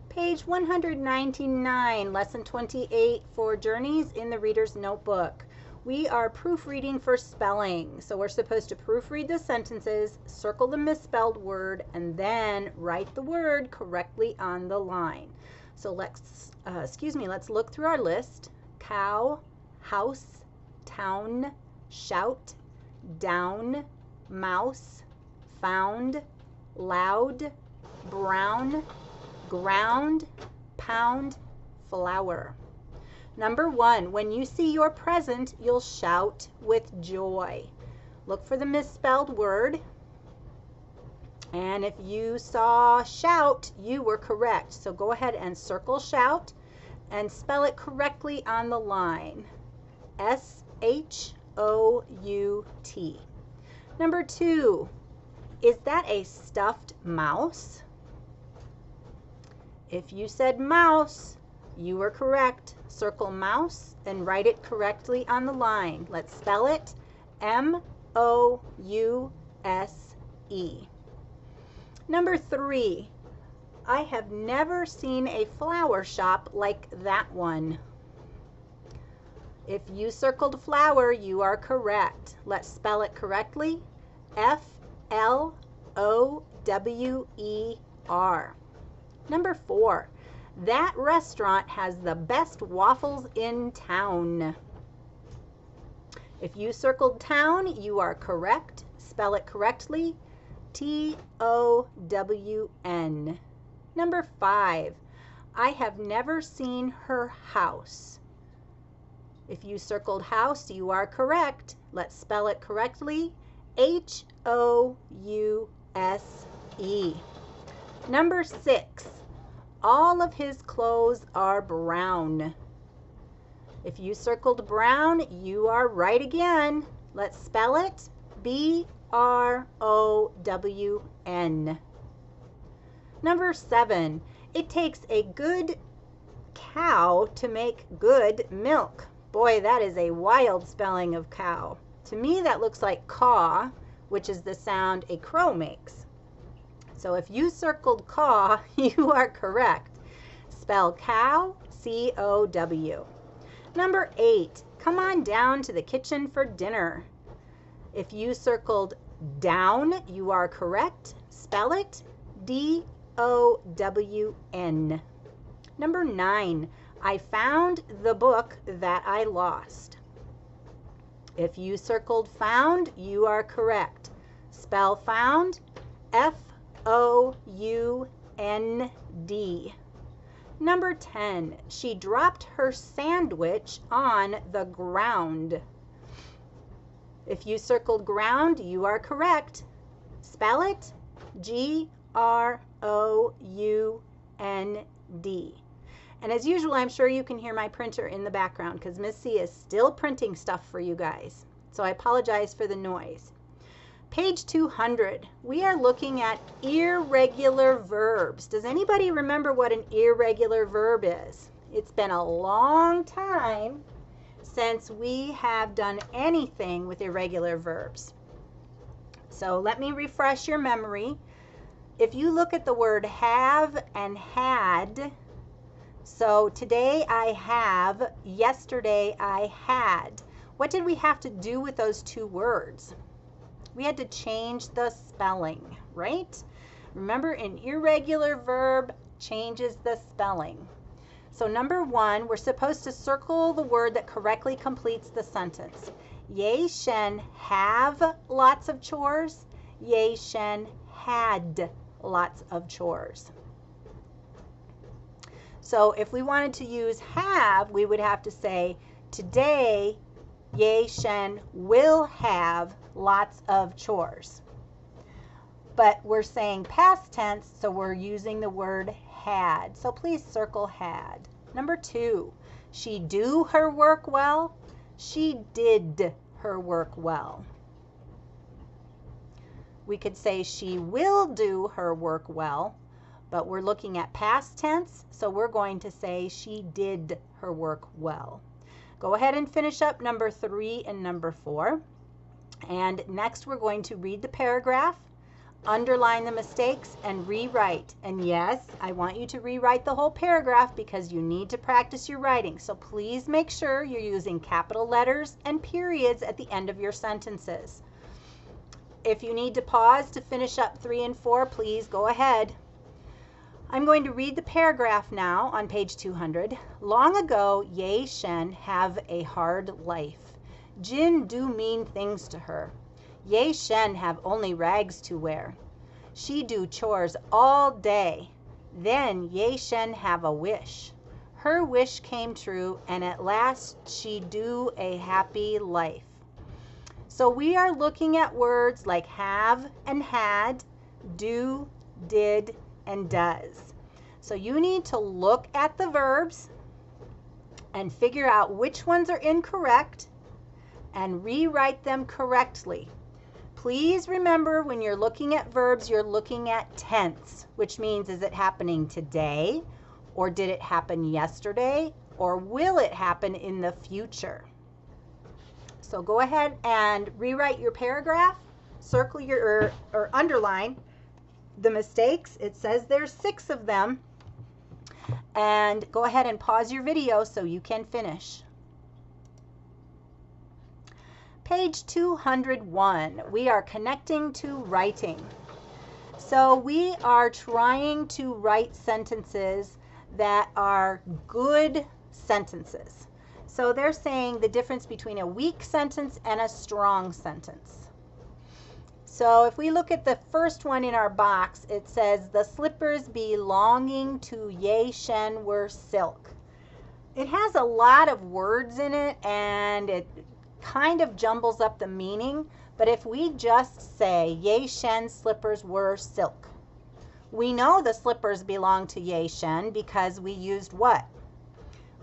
Page 199, Lesson 28 for Journeys in the Reader's Notebook. We are proofreading for spelling. So we're supposed to proofread the sentences, circle the misspelled word, and then write the word correctly on the line. So let's look through our list. Cow, house, town, shout, down, mouse, found, loud, brown, ground, pound, flower. Number 1, when you see your present, you'll shout with joy. Look for the misspelled word. And if you saw shout, you were correct. So go ahead and circle shout and spell it correctly on the line. S-H-O-U-T. Number 2, is that a stuffed mouse? If you said mouse, you were correct. Circle mouse and write it correctly on the line. Let's spell it M-O-U-S-E. Number 3, I have never seen a flower shop like that one. If you circled flower, you are correct. Let's spell it correctly. F-L-O-W-E-R. Number 4, that restaurant has the best waffles in town. If you circled town, you are correct. Spell it correctly. T-O-W-N. Number 5, I have never seen her house. If you circled house, you are correct. Let's spell it correctly. H-O-U-S-E. Number 6, all of his clothes are brown. If you circled brown, you are right again. Let's spell it. B-R-O-W-N. Number 7, it takes a good cow to make good milk. Boy, that is a wild spelling of cow. To me, that looks like caw, which is the sound a crow makes. So if you circled caw, you are correct. Spell cow, C-O-W. Number 8, come on down to the kitchen for dinner. If you circled down, you are correct. Spell it D-O-W-N. Number 9, I found the book that I lost. If you circled found, you are correct. Spell found, F-O-U-N-D. Number 10, she dropped her sandwich on the ground. If you circled ground, you are correct. Spell it G-R-O-U-N-D. And as usual, I'm sure you can hear my printer in the background because Miss C is still printing stuff for you guys. So I apologize for the noise. Page 200, we are looking at irregular verbs. Does anybody remember what an irregular verb is? It's been a long time since we have done anything with irregular verbs. So let me refresh your memory. If you look at the word have and had, so today I have, yesterday I had. What did we have to do with those two words? We had to change the spelling, right? Remember, an irregular verb changes the spelling. So number 1, we're supposed to circle the word that correctly completes the sentence. Ye Shen have lots of chores. Ye Shen had lots of chores. So if we wanted to use have, we would have to say, today Ye Shen will have lots of chores. But we're saying past tense, so we're using the word had. So please circle had. Number 2, she do her work well. She did her work well. We could say she will do her work well, but we're looking at past tense, so we're going to say she did her work well. Go ahead and finish up number 3 and number 4. And next we're going to read the paragraph. underline the mistakes, and rewrite. And yes, I want you to rewrite the whole paragraph because you need to practice your writing. So please make sure you're using capital letters and periods at the end of your sentences. If you need to pause to finish up 3 and 4, please go ahead. I'm going to read the paragraph now on page 200. Long ago, Ye Shen have a hard life. Jin do mean things to her. Ye Shen have only rags to wear. She do chores all day. Then Ye Shen have a wish. Her wish came true, and at last she do a happy life. So we are looking at words like have and had, do, did, and does. So you need to look at the verbs and figure out which ones are incorrect and rewrite them correctly. Please remember, when you're looking at verbs, you're looking at tense, which means, is it happening today, or did it happen yesterday, or will it happen in the future? So go ahead and rewrite your paragraph, circle your or underline the mistakes. It says there's 6 of them. And go ahead and pause your video so you can finish. Page 201, we are connecting to writing. So we are trying to write sentences that are good sentences. So they're saying the difference between a weak sentence and a strong sentence. So if we look at the first one in our box, it says, the slippers belonging to Ye Shen were silk. It has a lot of words in it, and it kind of jumbles up the meaning. But if we just say Ye Shen's slippers were silk, we know the slippers belong to Ye Shen because we used what?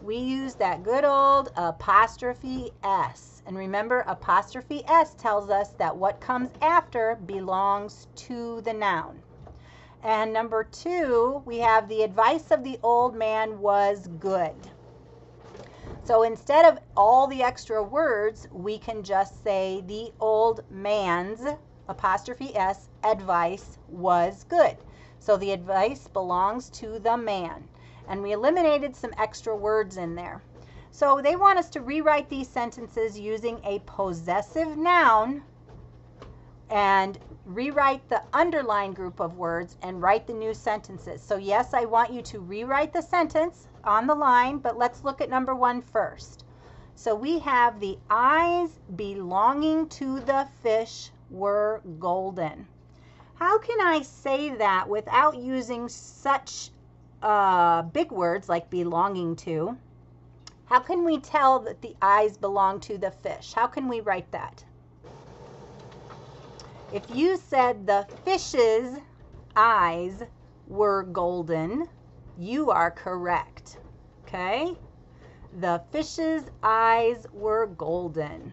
We used that good old apostrophe S. And remember, apostrophe S tells us that what comes after belongs to the noun. And number 2, we have the advice of the old man was good. So instead of all the extra words, we can just say the old man's, apostrophe S, advice was good. So the advice belongs to the man. And we eliminated some extra words in there. So they want us to rewrite these sentences using a possessive noun and rewrite the underlined group of words and write the new sentences. So yes, I want you to rewrite the sentence on the line, but let's look at number 1 first. So we have the eyes belonging to the fish were golden. How can I say that without using such big words like belonging to? How can we tell that the eyes belong to the fish? How can we write that? If you said the fish's eyes were golden, you are correct. Okay? The fish's eyes were golden.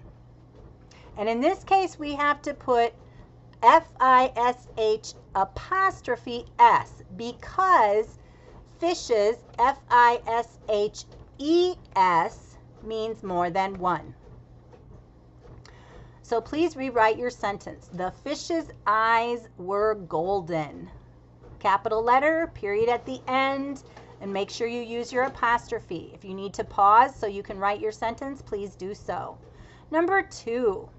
And in this case, we have to put F-I-S-H apostrophe S because fishes, F-I-S-H-E-S, means more than one. So please rewrite your sentence. The fish's eyes were golden. Capital letter, period at the end, and make sure you use your apostrophe. If you need to pause so you can write your sentence, please do so. Number 2,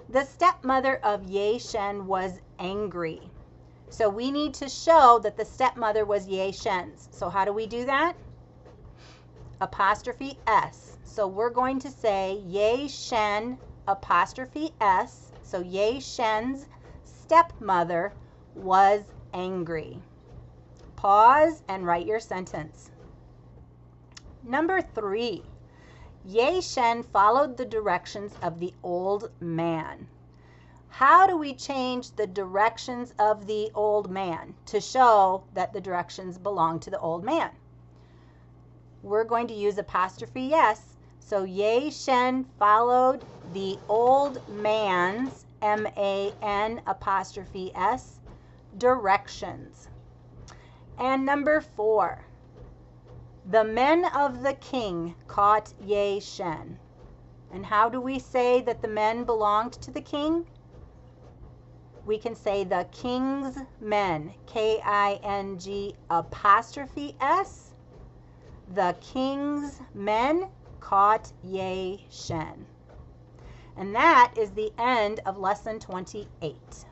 the stepmother of Ye Shen was angry. So we need to show that the stepmother was Ye Shen's. So how do we do that? Apostrophe S. So we're going to say Ye Shen apostrophe S. So Ye Shen's stepmother was angry. Pause and write your sentence. Number 3, Ye Shen followed the directions of the old man. How do we change the directions of the old man to show that the directions belong to the old man? We're going to use apostrophe S. So Ye Shen followed the old man's, M-A-N apostrophe S, directions. And number 4, the men of the king caught Ye Shen. And how do we say that the men belonged to the king? we can say the king's men, K-I-N-G apostrophe S. The king's men caught Ye Shen. And that is the end of lesson 28.